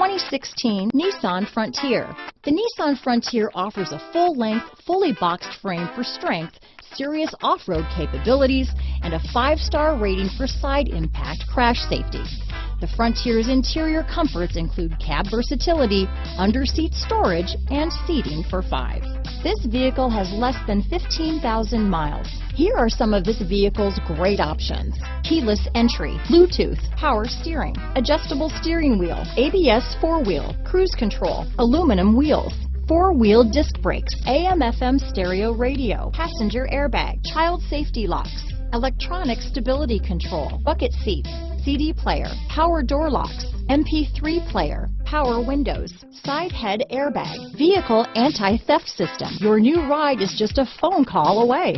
2016 Nissan Frontier. The Nissan Frontier offers a full-length, fully boxed frame for strength, serious off-road capabilities, and a 5-star rating for side impact crash safety. The Frontier's interior comforts include cab versatility, under-seat storage, and seating for 5. This vehicle has less than 15,000 miles. Here are some of this vehicle's great options: keyless entry, Bluetooth, power steering, adjustable steering wheel, ABS 4-wheel, cruise control, aluminum wheels, 4-wheel disc brakes, AM/FM stereo radio, passenger airbag, child safety locks, electronic stability control, bucket seats, CD player, power door locks, MP3 player, power windows, side head airbag, vehicle anti-theft system. Your new ride is just a phone call away.